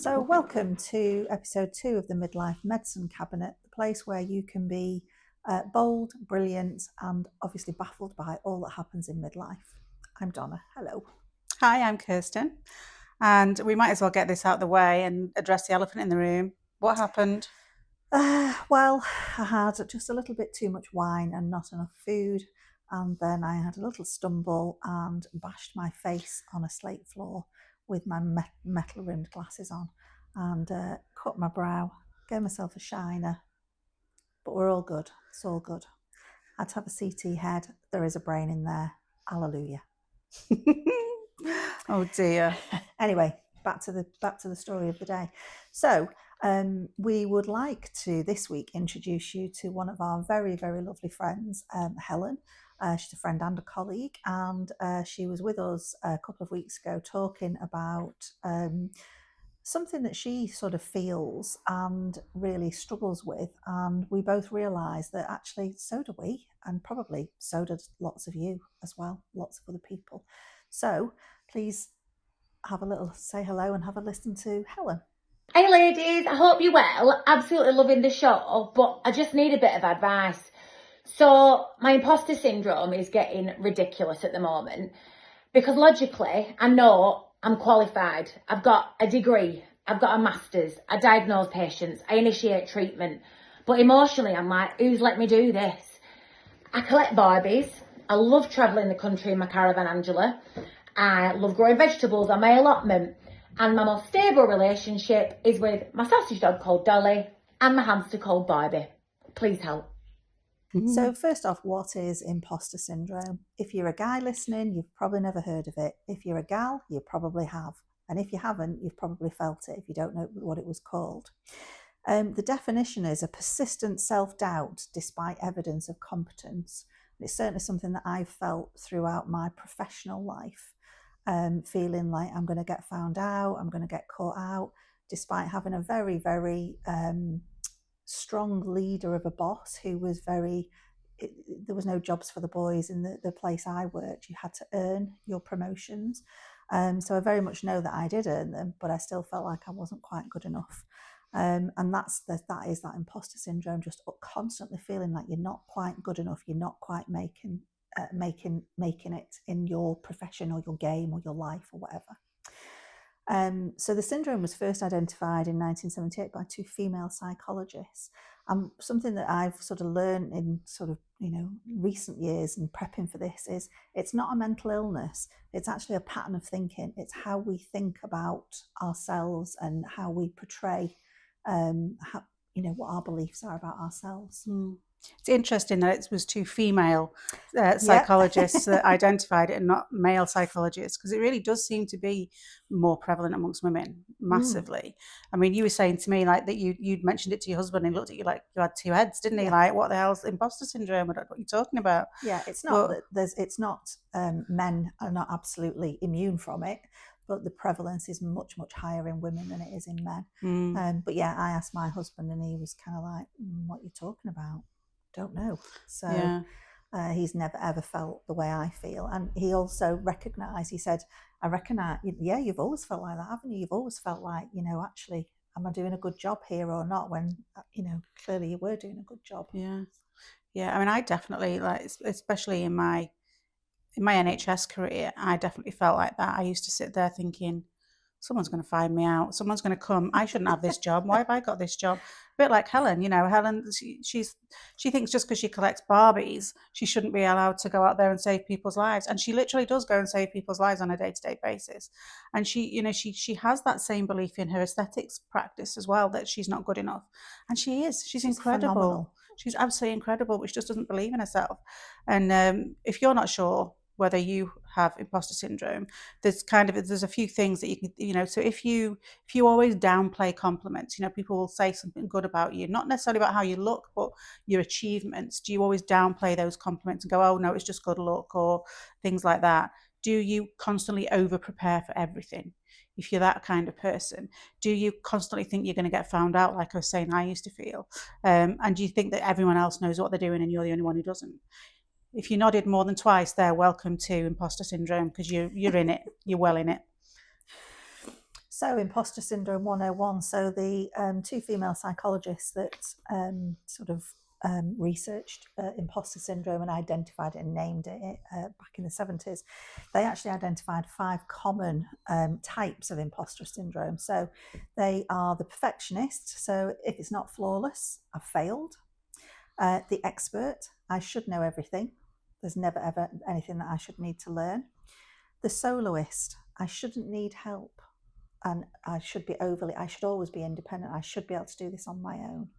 So welcome to episode 2 of the Midlife Medicine Cabinet, the place where you can be bold, brilliant and obviously baffled by all that happens in midlife. I'm Donna. Hello. Hi, I'm Kirsten. And we might as well get this out of the way and address the elephant in the room. What happened? Well, I had just a little bit too much wine and not enough food. And then I had a little stumble and bashed my face on a slate floor with my metal rimmed glasses on and cut my brow, gave myself a shiner. But we're all good. It's all good. I had to have a CT head. There is a brain in there. Hallelujah. Oh dear. Anyway, back to the story of the day. So we would like to this week introduce you to one of our very, very lovely friends, Helen. She's a friend and a colleague, and she was with us a couple of weeks ago talking about something that she sort of feels and really struggles with. And we both realised that actually so do we, and probably so did lots of you as well, lots of other people. So please have a little say hello and have a listen to Helen. Hey ladies, I hope you're well. Absolutely loving the show, but I just need a bit of advice. So my imposter syndrome is getting ridiculous at the moment because logically I know I'm qualified. I've got a degree, I've got a master's, I diagnose patients, I initiate treatment. But emotionally I'm like, who's let me do this? I collect Barbies. I love travelling the country in my caravan, Angela. I love growing vegetables on my allotment. And my most stable relationship is with my sausage dog called Dolly and my hamster called Barbie. Please help. So first off, what is imposter syndrome? If you're a guy listening, you've probably never heard of it. If you're a gal, you probably have. And if you haven't, you've probably felt it if you don't know what it was called. The definition is a persistent self-doubt despite evidence of competence. It's certainly something that I've felt throughout my professional life. Feeling like I'm going to get found out, I'm going to get caught out, despite having a very, very strong leader of a boss who was there was no jobs for the boys in the place I worked. You had to earn your promotions. So I very much know that I did earn them, but I still felt like I wasn't quite good enough. And that is that imposter syndrome, just constantly feeling like you're not quite good enough, you're not quite making it in your profession or your game or your life or whatever. So the syndrome was first identified in 1978 by two female psychologists. Something that I've sort of learned in sort of, recent years and prepping for this is it's not a mental illness. It's actually a pattern of thinking. It's how we think about ourselves and how we portray, what our beliefs are about ourselves. It's interesting that it was two female psychologists that identified it and not male psychologists, because it really does seem to be more prevalent amongst women massively. I mean, you were saying to me like that you'd mentioned it to your husband and he looked at you like you had two heads, didn't he? Like, what the hell's imposter syndrome? What are you talking about? Yeah, it's not men are not absolutely immune from it, but the prevalence is much, much higher in women than it is in men. But yeah, I asked my husband and he was kind of like, what are you talking about? Don't know. So he's never ever felt the way I feel. And he also recognised, he said, I recognise, yeah, you've always felt like that, haven't you? You've always felt like, actually, am I doing a good job here or not? When, clearly you were doing a good job. Yeah. I mean, I definitely, like, especially in my NHS career, I definitely felt like that. I used to sit there thinking, someone's going to find me out. Someone's going to come. I shouldn't have this job. Why have I got this job? A bit like Helen, Helen, she thinks just because she collects Barbies, she shouldn't be allowed to go out there and save people's lives. And she literally does go and save people's lives on a day-to-day basis. And she has that same belief in her aesthetics practice as well, that she's not good enough. And she's incredible. Phenomenal. She's absolutely incredible, but she just doesn't believe in herself. And if you're not sure whether you have imposter syndrome, there's a few things that you can, so if you always downplay compliments, people will say something good about you, not necessarily about how you look, but your achievements. Do you always downplay those compliments and go, oh no, it's just good luck, or things like that? Do you constantly over prepare for everything? If you're that kind of person, do you constantly think you're going to get found out, like I was saying I used to feel? And do you think that everyone else knows what they're doing and you're the only one who doesn't? If you nodded more than twice there, welcome to imposter syndrome, because you're in it. You're well in it. So, Imposter Syndrome 101. So, the two female psychologists that sort of researched imposter syndrome and identified it and named it back in the 70s, they actually identified 5 common types of imposter syndrome. So, they are the perfectionist. So, if it's not flawless, I've failed. The expert, I should know everything. There's never ever anything that I should need to learn. The soloist, I shouldn't need help. And I should always be independent. I should be able to do this on my own.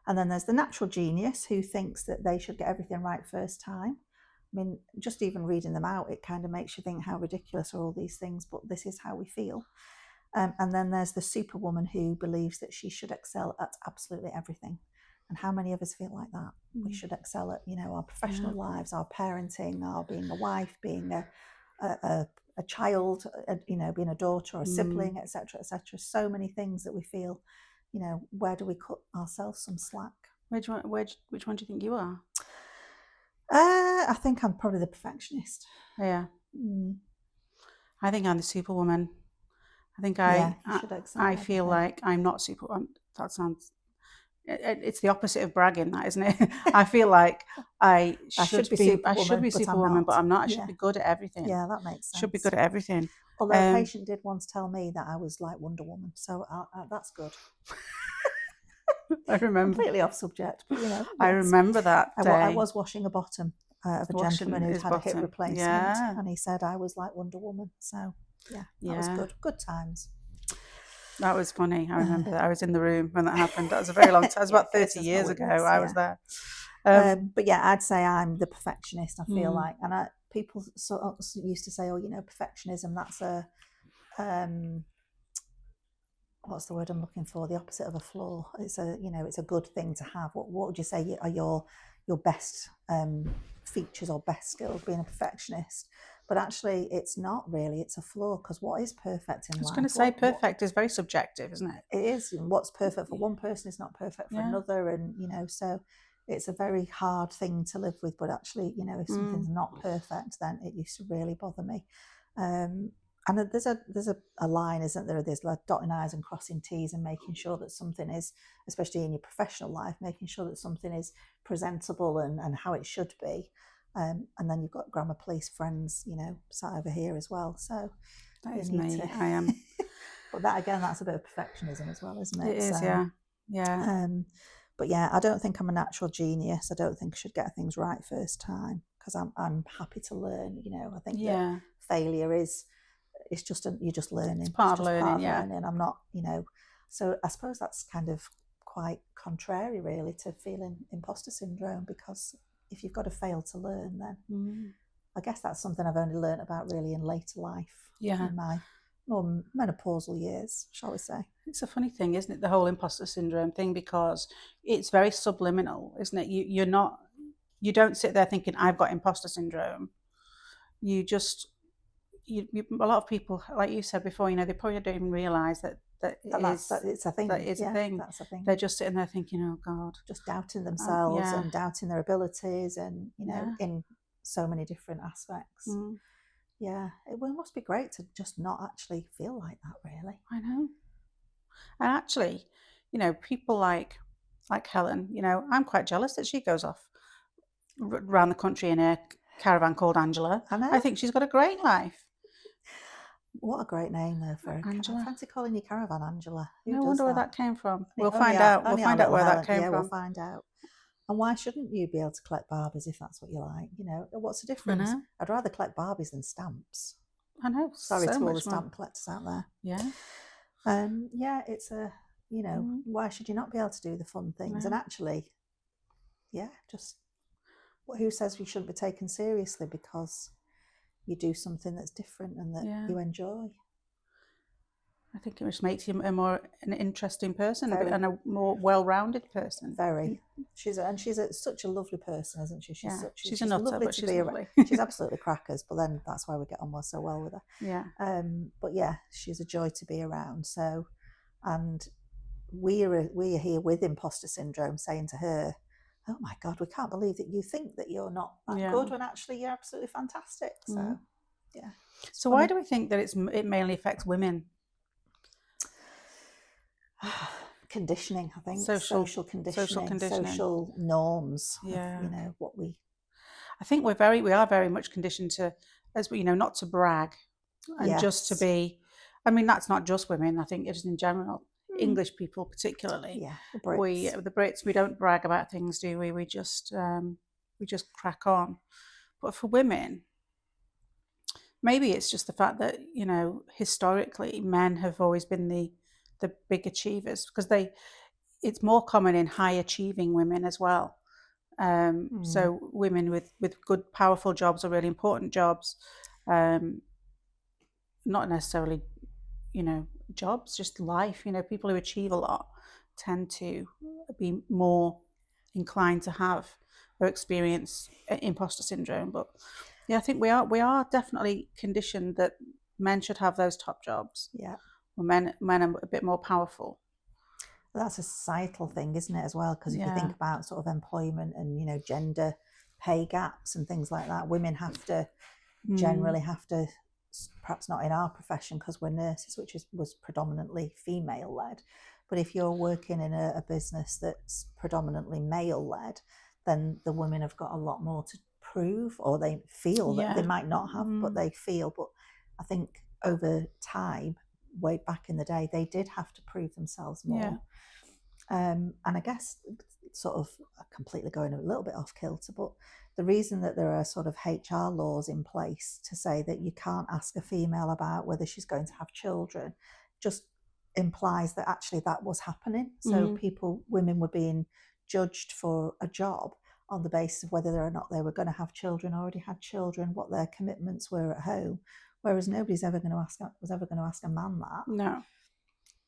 And then there's the natural genius who thinks that they should get everything right first time. I mean, just even reading them out, it kind of makes you think how ridiculous are all these things, but this is how we feel. And then there's the superwoman who believes that she should excel at absolutely everything. And how many of us feel like that? We should excel at, our professional lives, our parenting, our being a wife, being a child, being a daughter or a sibling, etc., etc. So many things that we feel, where do we cut ourselves some slack? Which one do you think you are? I think I'm probably the perfectionist. Yeah. I think I'm the superwoman. I think I feel like I'm not super. That sounds. It's the opposite of bragging, that, isn't it? I feel like I should be superwoman, but I'm not. I should be good at everything. Yeah, that makes sense. Should be good at everything. Although a patient did once tell me that I was like Wonder Woman, so that's good. I remember. Completely off subject, but I remember that day. I was washing a bottom of a gentleman who'd had a hip replacement, and he said I was like Wonder Woman. So that was good. Good times. That was funny. I remember that. I was in the room when that happened. That was a very long time. It was about 30 years ago. I was there. But yeah, I'd say I'm the perfectionist, I feel like. And people sort of used to say, perfectionism, that's a, what's the word I'm looking for? The opposite of a flaw. It's a good thing to have. What would you say are your best features or best skills, being a perfectionist? But actually, it's not really. It's a flaw, because what is perfect in life? I was going to say perfect is very subjective, isn't it? It is. And what's perfect for one person is not perfect for another. And, so it's a very hard thing to live with. But actually, if something's not perfect, then it used to really bother me. And there's a line, isn't there? There's like dotting I's and crossing T's and making sure that something is, especially in your professional life, making sure that something is presentable and how it should be. And then you've got grammar police friends, sat over here as well. So that is me. I am. But that, again, that's a bit of perfectionism as well, isn't it? It is, yeah. But yeah, I don't think I'm a natural genius. I don't think I should get things right first time, because I'm happy to learn. I think that failure you're just learning. It's part of learning. I'm not, So I suppose that's kind of quite contrary, really, to feeling imposter syndrome, because if you've got to fail to learn, then I guess that's something I've only learned about really in later life, in my more menopausal years, shall we say. It's a funny thing, isn't it, the whole imposter syndrome thing, because it's very subliminal, isn't it? You don't sit there thinking, I've got imposter syndrome. You just, a lot of people, like you said before, they probably don't even realise that it's a thing. That is a thing. That's a thing. They're just sitting there thinking, oh God. Just doubting themselves and doubting their abilities and, in so many different aspects. Yeah, it must be great to just not actually feel like that, really. I know. And actually, people like Helen, I'm quite jealous that she goes off around the country in a caravan called Angela. I know. I think she's got a great life. What a great name, though, for Angela. I fancy calling you caravan Angela. I wonder where that came from. We'll find out. We'll find out where that came from. We'll find out. And why shouldn't you be able to collect Barbies if that's what you like? What's the difference? I'd rather collect Barbies than stamps. I know. Sorry to all the stamp collectors out there. Yeah. It's a, why should you not be able to do the fun things? And actually, just who says you shouldn't be taken seriously because you do something that's different and that you enjoy? I think it just makes you an interesting person and a more well-rounded person. Very. She's such a lovely person, isn't she? She's a nutter, but she's lovely. She's absolutely crackers, but then that's why we get on so well with her. Yeah. But yeah, she's a joy to be around. So, and we are here with imposter syndrome, saying to her, "Oh my God, we can't believe that you think that you're not that good when actually you're absolutely fantastic." So, yeah. So why do we think that it mainly affects women? conditioning, I think, Social social conditioning, conditioning. social norms Yeah. of, what we. I think we are very much conditioned to, as we, not to brag and just to Yes. be, I mean, that's not just women, I think it's in general, English people particularly. Yeah, the Brits. The Brits, we don't brag about things, do we? We just crack on. But for women, maybe it's just the fact that, historically men have always been the big achievers, because it's more common in high achieving women as well. So women with good, powerful jobs, or really important jobs, not necessarily, jobs, just life. People who achieve a lot tend to be more inclined to have or experience imposter syndrome. But yeah, I think we are definitely conditioned that men should have those top jobs. Yeah. Well, men are a bit more powerful. That's a societal thing, isn't it, as well? Because if you Yeah. think about sort of employment and, gender pay gaps and things like that, women generally have to, perhaps not in our profession because we're nurses, which was predominantly female led. But if you're working in a business that's predominantly male led, then the women have got a lot more to prove, or they feel that they might not have, but they feel. But I think over time, way back in the day, they did have to prove themselves more. Yeah. And I guess sort of completely going a little bit off kilter, but the reason that there are sort of HR laws in place to say that you can't ask a female about whether she's going to have children just implies that actually that was happening. So women were being judged for a job on the basis of whether or not they were going to have children, already had children, what their commitments were at home, whereas nobody's was ever going to ask a man that. No.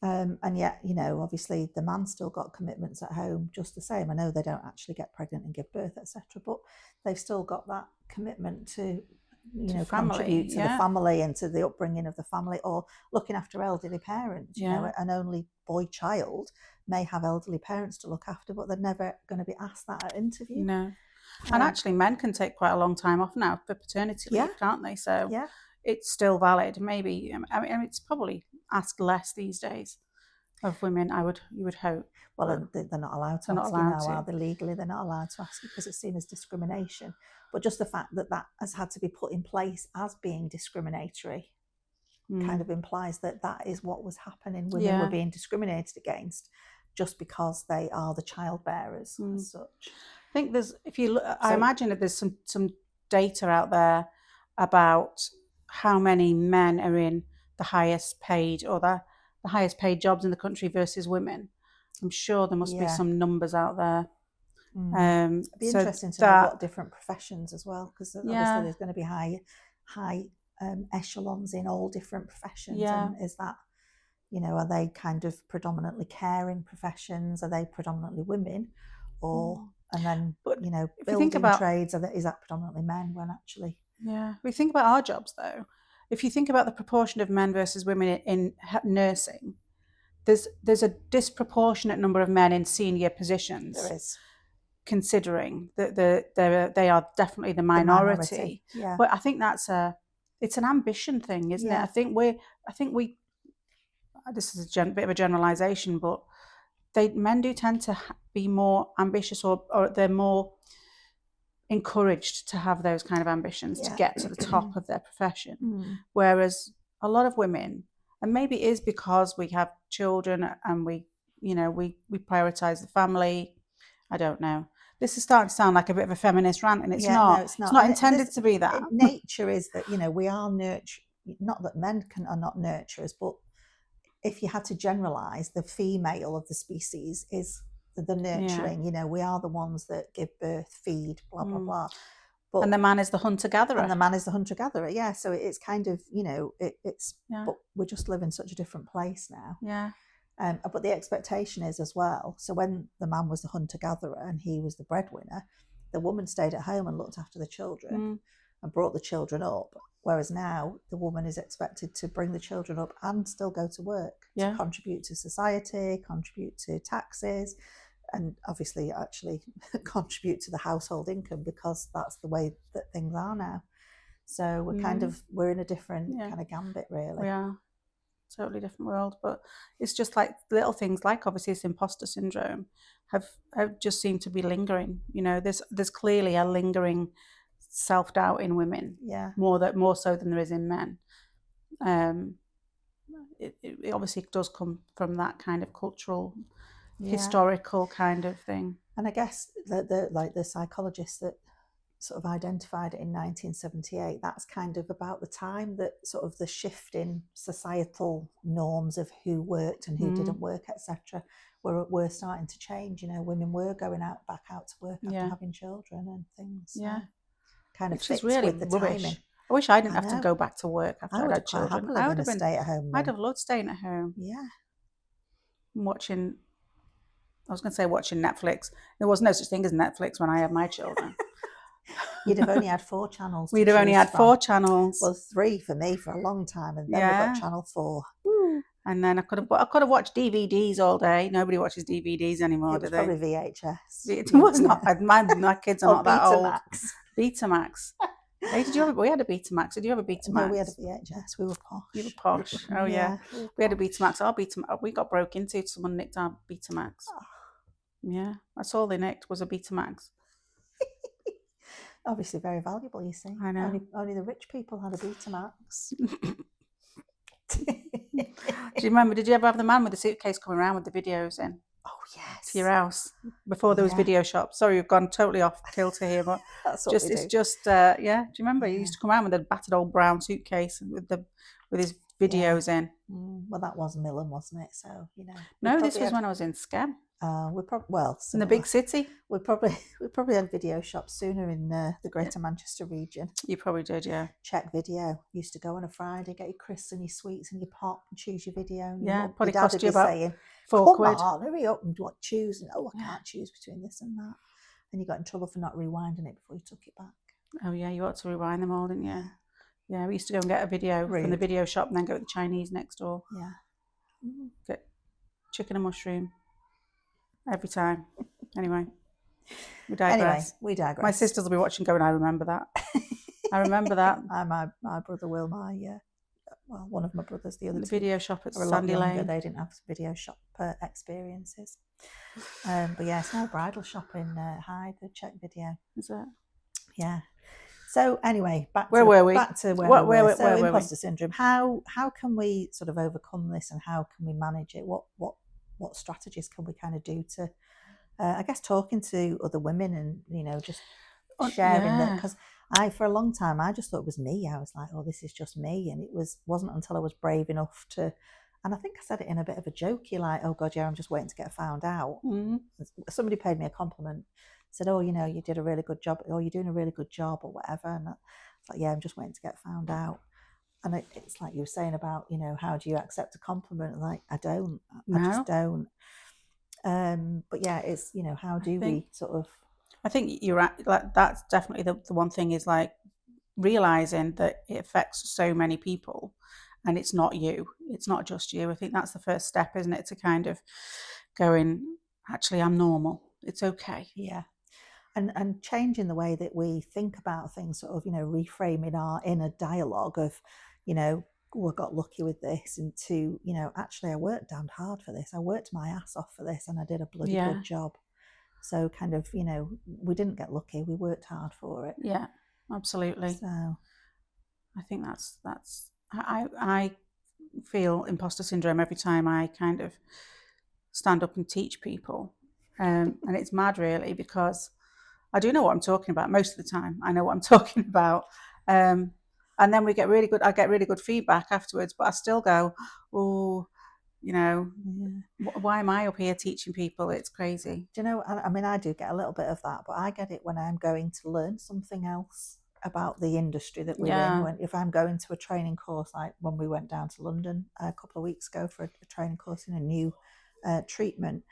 And yet, obviously the man still got commitments at home just the same. I know they don't actually get pregnant and give birth, etc., but they've still got that commitment to, contribute to the family and to the upbringing of the family, or looking after elderly parents. An only boy child may have elderly parents to look after, but they're never going to be asked that at interview. No. And actually men can take quite a long time off now for paternity leave, can't they? So it's still valid. Maybe, I mean, it's probably asked less these days of women, you would hope. Well, they're not allowed to ask you now, are they? Legally, they're not allowed to ask you because it's seen as discrimination. But just the fact that has had to be put in place as being discriminatory kind of implies that is what was happening. Women were being discriminated against just because they are the child bearers as such. I think I imagine that there's some data out there about how many men are in the highest paid or the highest paid jobs in the country versus women. I'm sure there must be some numbers out there. It'd be interesting to know what different professions as well, because obviously there's going to be high echelons in all different professions. And is that, are they kind of predominantly caring professions? Are they predominantly women? Or and then building trades, is that predominantly men when actually? Yeah, we think about our jobs though. If you think about the proportion of men versus women in nursing, there's a disproportionate number of men in senior positions. There is, considering that they are definitely the minority. Yeah. But I think it's an ambition thing, isn't it? I think we. This is a bit of a generalization, but men do tend to be more ambitious, or they're more encouraged to have those kind of ambitions to get to the top of their profession. Whereas a lot of women, and maybe it is because we have children and we prioritize the family. I don't know. This is starting to sound like a bit of a feminist rant, and it's not. No, it's not. It's not intended to be that. Nature is that, we are not that men are not nurturers, but if you had to generalize, the female of the species is the nurturing. We are the ones that give birth, feed, blah blah blah. But, and the man is the hunter-gatherer. And the man is the hunter-gatherer. Yeah. So it's kind of but we just live in such a different place now. Yeah. But the expectation is as well. So when the man was the hunter-gatherer and he was the breadwinner, the woman stayed at home and looked after the children and brought the children up. Whereas now the woman is expected to bring the children up and still go to work, to contribute to society, contribute to taxes, and obviously actually contribute to the household income, because that's the way that things are now. So we're we're in a different kind of gambit, really. We are. totally different world. But it's just like little things, like obviously this imposter syndrome, have just seemed to be lingering. You know, there's clearly a lingering self-doubt in women, Yeah. more so than there is in men. It obviously does come from that kind of cultural, historical kind of thing. And I guess the psychologist that sort of identified it in 1978, that's kind of about the time that sort of the shift in societal norms of who worked and who didn't work, etc., were starting to change. You know, women were going back out to work after having children and things. So kind of Which fits is really with the rubbish. timing. I wish I didn't have to go back to work after I'd had children. I would have been stay at home. I'd have loved staying at home. Yeah. Watching, I was going to say watching Netflix. There was no such thing as Netflix when I had my children. You'd have only had 4 channels. We'd have only had 4 channels. Well, 3 for me for a long time, and then we got channel 4. Woo. And then I could have watched DVDs all day. Nobody watches DVDs anymore, do they? Probably VHS. It was not. My kids are not that old. Betamax. Hey, we had a Betamax. Did you have a Betamax? No, we had a VHS. We were posh. You were posh. Oh yeah. We had a Betamax. We got broke into. Someone nicked our Betamax. Oh. Yeah, that's all they nicked was a Betamax. Obviously very valuable, you see. I know. Only the rich people had a Betamax. Do you remember, did you ever have the man with the suitcase coming around with the videos in? Oh, yes. To your house before there was video shops? Sorry, we've gone totally off kilter here, but that's what it's just do you remember he used to come around with a battered old brown suitcase with his videos in? Well, that was Millen, wasn't it? So, you know. No, this was when I was in Scam. We probably in the big city. We probably had video shops sooner in the Greater Manchester region. You probably did, yeah. Check Video. Used to go on a Friday, get your crisps and your sweets and your pop and choose your video. And probably cost you about saying, £4. Come on, hurry up and choose. And I can't choose between this and that. And you got in trouble for not rewinding it before you took it back. Oh yeah, you ought to rewind them all, didn't you? Yeah, we used to go and get a video from the video shop and then go to the Chinese next door. Yeah. Get chicken and mushroom. Every time. Anyway, we digress. My sisters will be watching going, I remember that. I remember that. My brother will, one of my brothers, the other the video shop at Sandy Sandy Lane. They didn't have video shop experiences. But yeah, it's now a bridal shop in Hyde, the Check Video. Is that? Yeah. So anyway, where were we? Back to where we were. So imposter syndrome. How can we sort of overcome this, and how can we manage it? What strategies can we kind of do to, I guess, talking to other women and, you know, just sharing that? Because for a long time, I just thought it was me. I was like, oh, this is just me. And it wasn't until I was brave enough to, and I think I said it in a bit of a jokey, like, oh God, yeah, I'm just waiting to get found out. Mm-hmm. Somebody paid me a compliment, said, oh, you know, you did a really good job, or you're doing a really good job or whatever. And it's like, yeah, I'm just waiting to get found out. And it's like you were saying about, you know, how do you accept a compliment? Like, I don't. I just don't. But yeah, it's, you know, how do we sort of... I think you're right. Like, that's definitely the one thing, is like realising that it affects so many people and it's not you. It's not just you. I think that's the first step, isn't it? To kind of going, actually, I'm normal. It's okay. Yeah. And changing the way that we think about things, sort of, you know, reframing our inner dialogue of, you know, oh, I got lucky with this, and to, you know, actually I worked damned hard for this. I worked my ass off for this and I did a bloody good job. So kind of, you know, we didn't get lucky. We worked hard for it. Yeah, absolutely. So I think that's I feel imposter syndrome every time I kind of stand up and teach people. And it's mad really, because I do know what I'm talking about most of the time. I know what I'm talking about. And then I get really good feedback afterwards, but I still go, oh, you know, why am I up here teaching people? It's crazy. Do you know, I mean, I do get a little bit of that, but I get it when I'm going to learn something else about the industry that we're in. If I'm going to a training course, like when we went down to London a couple of weeks ago for a training course in a new treatment,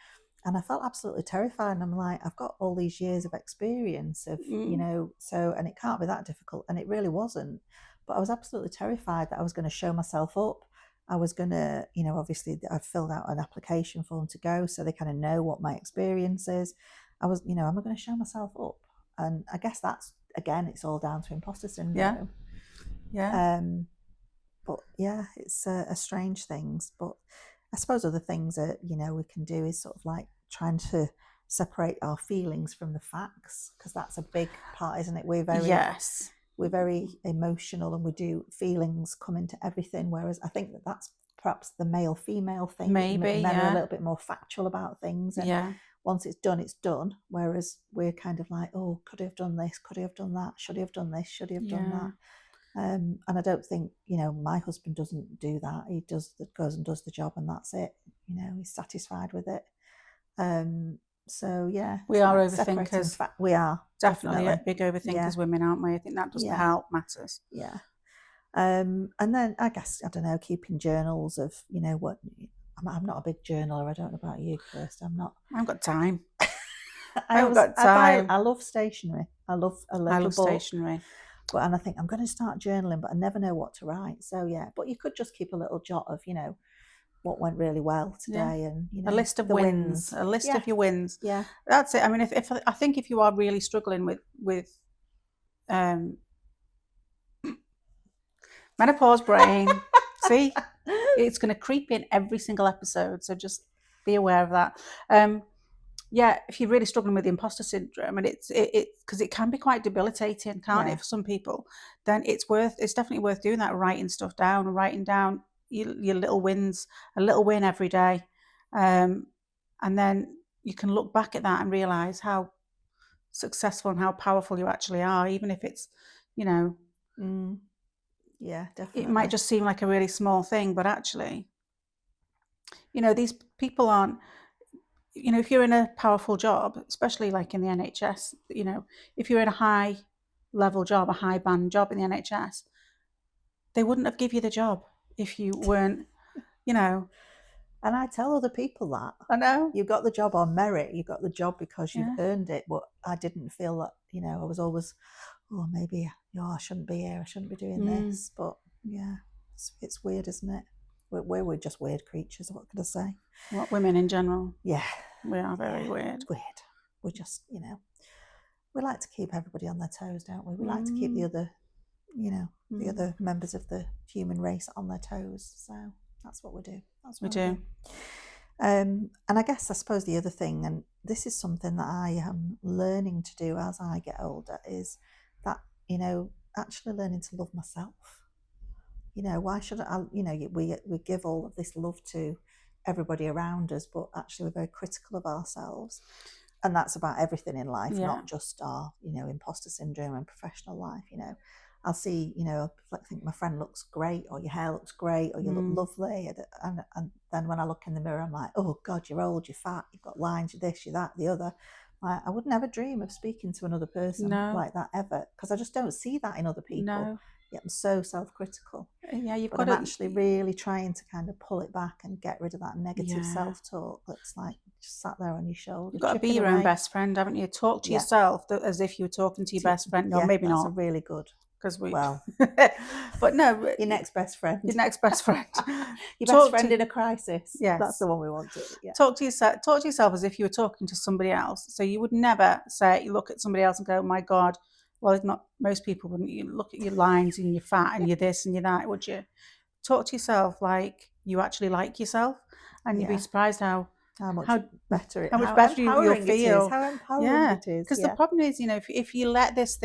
and I felt absolutely terrified. And I'm like, I've got all these years of experience of, you know, so, and it can't be that difficult. And it really wasn't. But I was absolutely terrified that I was going to show myself up. I was going to, you know, obviously I've filled out an application form to go, so they kind of know what my experience is. I was, you know, am I going to show myself up? And I guess that's, again, it's all down to imposter syndrome. Yeah. But yeah, it's a strange things, but I suppose other things that, you know, we can do is sort of like trying to separate our feelings from the facts, because that's a big part, isn't it? We're very emotional, and we do feelings come into everything, whereas I think that's perhaps the male female thing. Maybe, men are a yeah. little bit more factual about things, and Yeah. once it's done, whereas we're kind of like, oh, could I have done this, could I have done that, should I have done this, should I have done that. And I don't think, you know, my husband doesn't do that. He goes and does the job, and that's it. You know, he's satisfied with it. So yeah, We are overthinkers. We are definitely big overthinkers, women, aren't we? I think that doesn't help matters. Yeah. And then I guess, I don't know, keeping journals of, you know, what. I'm not a big journaler. I don't know about you, Kirsten. I'm not. I haven't got time. I love stationery. I love stationery. And I think I'm going to start journaling, but I never know what to write. So yeah, but you could just keep a little jot of, you know, what went really well today, and you know, a list of wins, a list of your wins. Yeah, that's it. I mean, if I think if you are really struggling with menopause brain, see, it's going to creep in every single episode. So just be aware of that. Yeah, if you're really struggling with the imposter syndrome, and it's because it can be quite debilitating, can't it, for some people, then it's definitely worth doing that, writing stuff down, writing down your little wins, a little win every day. And then you can look back at that and realize how successful and how powerful you actually are, even if it's, you know, yeah, definitely. It might just seem like a really small thing, but actually, you know, these people aren't, you know, if you're in a powerful job, especially like in the NHS, you know, if you're in a high level job, a high band job in the NHS, they wouldn't have give you the job if you weren't, you know. And I tell other people that. I know. You got the job on merit. You got the job because you've earned it. But I didn't feel that, you know, I was always, oh, maybe, I shouldn't be here. I shouldn't be doing this. But yeah, it's weird, isn't it? We're just weird creatures. What could I say? What, women in general? Yeah. We are very weird. Weird. We're just, you know, we like to keep everybody on their toes, don't we? We like to keep the other, you know, the other members of the human race on their toes. So that's what we do. That's what we do. And I guess, I suppose the other thing, and this is something that I am learning to do as I get older, is that, you know, actually learning to love myself. You know, why should I, you know, we give all of this love to everybody around us, but actually we're very critical of ourselves. And that's about everything in life, not just our, you know, imposter syndrome and professional life. You know, I'll see, you know, I think my friend looks great, or your hair looks great, or you look lovely. And then when I look in the mirror, I'm like, oh God, you're old, you're fat, you've got lines, you're this, you're that, the other. Like, I would never dream of speaking to another person like that ever, because I just don't see that in other people. No. Yet I'm so self-critical. Yeah, but I'm actually really trying to kind of pull it back and get rid of that negative self-talk that's like just sat there on your shoulder. You've got to be your own best friend, haven't you? Talk to yourself as if you were talking to your best friend. No, maybe not. That's really good. Because but no, your next best friend. Your next best friend. Your best friend in a crisis. Yes, that's the one we want to. Yeah. Talk to yourself as if you were talking to somebody else. So you would never say, you look at somebody else and go, oh my God. Well, it's not, most people wouldn't. You look at your lines and you're fat and you're this and you're that, would you? Talk to yourself like you actually like yourself, and you'd be surprised how much better you'll feel. How empowering it is. Because the problem is, you know, if you let this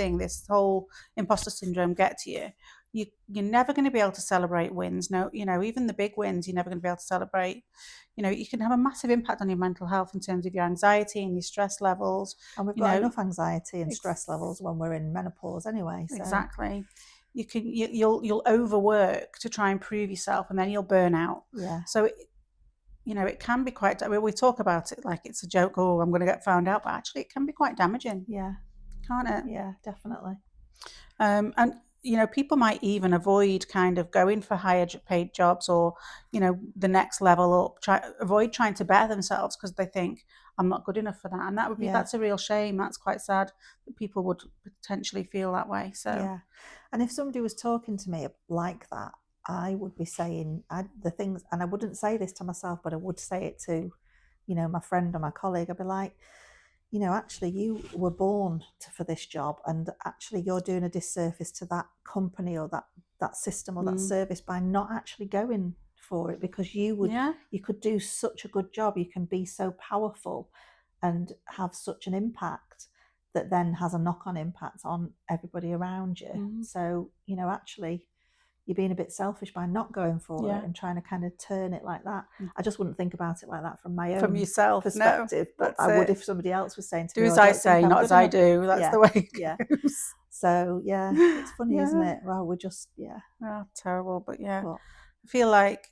whole imposter syndrome get to you, you're never going to be able to celebrate wins. No, you know, even the big wins, you're never going to be able to celebrate. You know, you can have a massive impact on your mental health in terms of your anxiety and your stress levels. And we've got enough anxiety and stress levels when we're in menopause anyway. So. Exactly. You'll overwork to try and prove yourself, and then you'll burn out. Yeah. So, you know, it can be quite. I mean, we talk about it like it's a joke. Oh, I'm going to get found out, but actually, it can be quite damaging. Yeah. Can't it? Yeah, definitely. And you know, people might even avoid kind of going for higher paid jobs, or, you know, the next level up, avoid trying to better themselves because they think I'm not good enough for that. And that would be, that's a real shame. That's quite sad that people would potentially feel that way. So, yeah. And if somebody was talking to me like that, I would be saying the things, and I wouldn't say this to myself, but I would say it to, you know, my friend or my colleague. I'd be like, you know, actually you were born for this job, and actually you're doing a disservice to that company or that system or that service by not actually going for it, because you could do such a good job, you can be so powerful and have such an impact that then has a knock-on impact on everybody around you. So, you know, actually you're being a bit selfish by not going for it and trying to kind of turn it like that. I just wouldn't think about it like that from my own yourself perspective, but I would if somebody else was saying to do me, as I say, not as I do. That's the way it goes. So it's funny, isn't it? Well, we're just oh, terrible. But I feel like,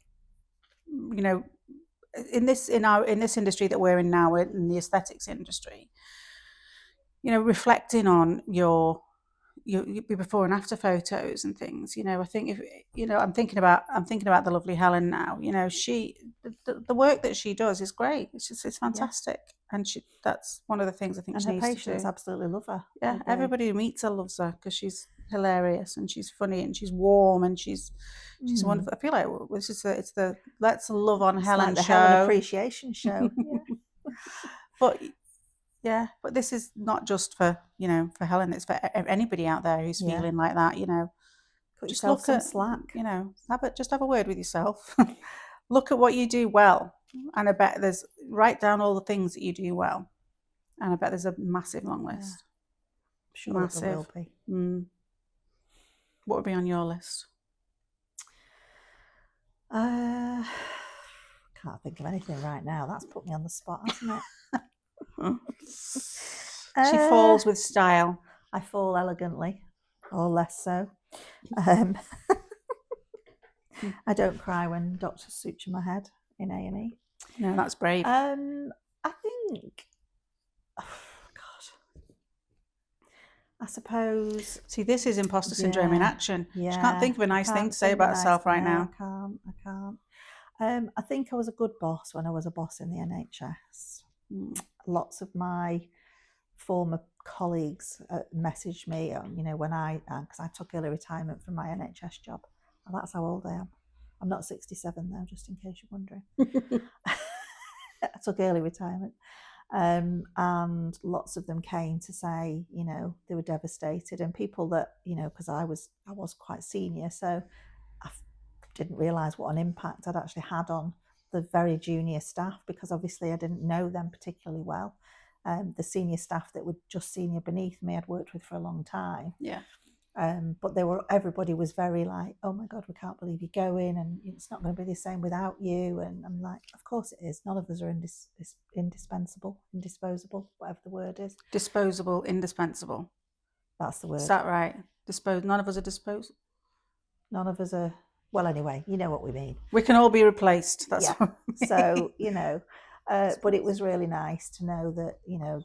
you know, in this industry that we're in now, in the aesthetics industry, you know, reflecting on your before and after photos and things, you know, I think if, you know, I'm thinking about the lovely Helen now, you know, the work that she does is great. It's fantastic. And that's one of the things I think she needs to do. And her patients absolutely love her. Yeah, everybody who meets her loves her because she's hilarious and she's funny and she's warm and she's wonderful. I feel like it's the Let's Love on Helen the show. Helen appreciation show. But this is not just for, you know, for Helen. It's for anybody out there who's feeling like that. You know, cut yourself some slack. You know, have a word with yourself. Look at what you do well, and I bet write down all the things that you do well, and I bet there's a massive long list. Sure, massive. There will be. What would be on your list? Can't think of anything right now. That's put me on the spot, hasn't it? She falls with style. I fall elegantly, or less so. I don't cry when doctors suture my head in A&E. No, that's brave. I think, I suppose. See, this is imposter syndrome in action. She can't think of a nice thing to say about herself right now. I can't. I think I was a good boss when I was a boss in the NHS. Lots of my former colleagues messaged me, you know, when because I took early retirement from my NHS job. And that's how old I am. I'm not 67 though, just in case you're wondering. I took early retirement. And lots of them came to say, you know, they were devastated, and people that, you know, because I was quite senior, so I didn't realise what an impact I'd actually had on the very junior staff, because obviously I didn't know them particularly well. The senior staff that were just senior beneath me I'd worked with for a long time. But everybody was very like, oh my God, we can't believe you're going, and it's not going to be the same without you. And I'm like, of course it is. None of us are indispensable, indisposable, whatever the word is. Disposable, indispensable. That's the word. Is that right? None of us are disposable. None of us are. Well, anyway, you know what we mean. We can all be replaced. That's what we mean. So, you know, but it was really nice to know that, you know,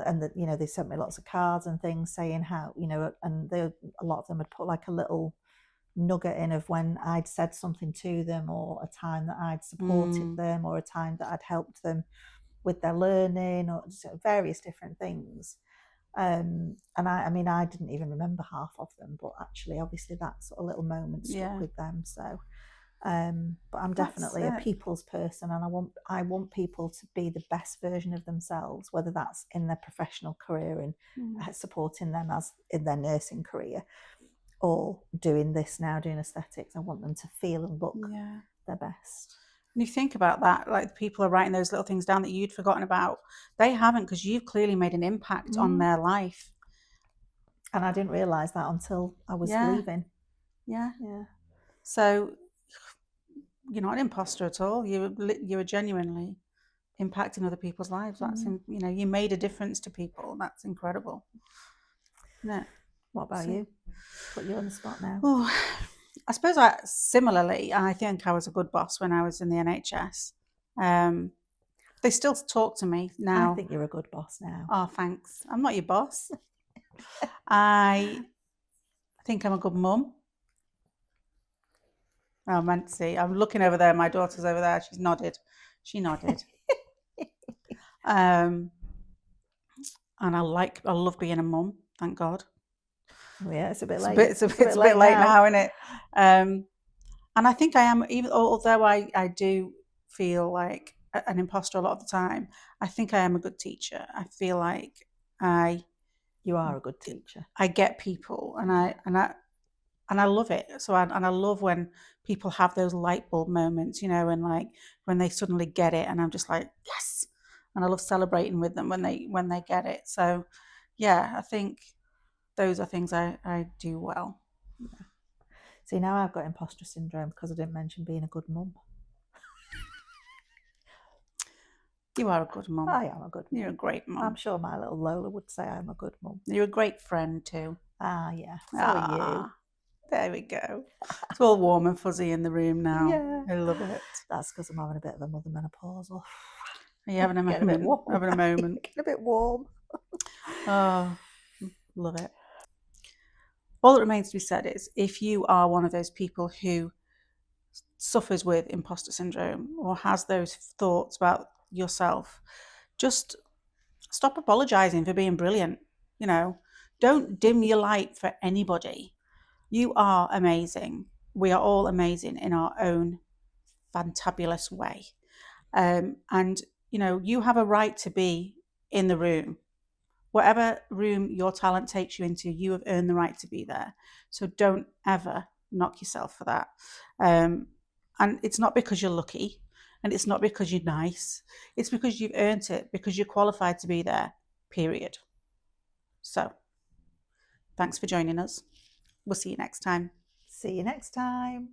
and that, you know, they sent me lots of cards and things saying how, you know, and a lot of them had put like a little nugget in of when I'd said something to them, or a time that I'd supported them, or a time that I'd helped them with their learning, or various different things. And I mean, I didn't even remember half of them, but actually, obviously, that sort of little moment stuck with them. So, but I'm definitely a people's person, and I want people to be the best version of themselves, whether that's in their professional career and supporting them as in their nursing career, or doing aesthetics. I want them to feel and look their best. And you think about that, like the people are writing those little things down that you'd forgotten about. They haven't, because you've clearly made an impact on their life. And I didn't realise that until I was leaving. Yeah. So you're not an imposter at all. You were genuinely impacting other people's lives. That's you know, you made a difference to people. That's incredible. No. What about you? Put you on the spot now. Oh, I suppose similarly, I think I was a good boss when I was in the NHS. They still talk to me now. I think you're a good boss now. Oh, thanks. I'm not your boss. I think I'm a good mum. Oh, Mancy, I'm looking over there. My daughter's over there. She nodded. And I love being a mum. Thank God. Yeah, it's a bit late. It's a bit late now, isn't it? And I think I am, even although I do feel like an imposter a lot of the time, I think I am a good teacher. I feel like you are a good teacher. I get people, and I love it. So I love when people have those light bulb moments, and like when they suddenly get it, and I'm just like, yes. And I love celebrating with them when they get it. So yeah, I think those are things I do well. Yeah. See, now I've got imposter syndrome because I didn't mention being a good mum. You are a good mum. I am a good mum. You're a great mum. I'm sure my little Lola would say I'm a good mum. You're a great friend too. Yeah. So are you. There we go. It's all warm and fuzzy in the room now. Yeah. I love it. That's because I'm having a bit of a mother menopausal. Are you having a moment? Getting a bit warm. Having a moment. Getting a bit warm. Oh, love it. All that remains to be said is, if you are one of those people who suffers with imposter syndrome or has those thoughts about yourself, just stop apologizing for being brilliant. Don't dim your light for anybody. You are amazing. We are all amazing in our own fantabulous way. And you have a right to be in the room. Whatever room your talent takes you into, you have earned the right to be there. So don't ever knock yourself for that. And it's not because you're lucky, and it's not because you're nice. It's because you've earned it, because you're qualified to be there, period. So thanks for joining us. We'll see you next time. See you next time.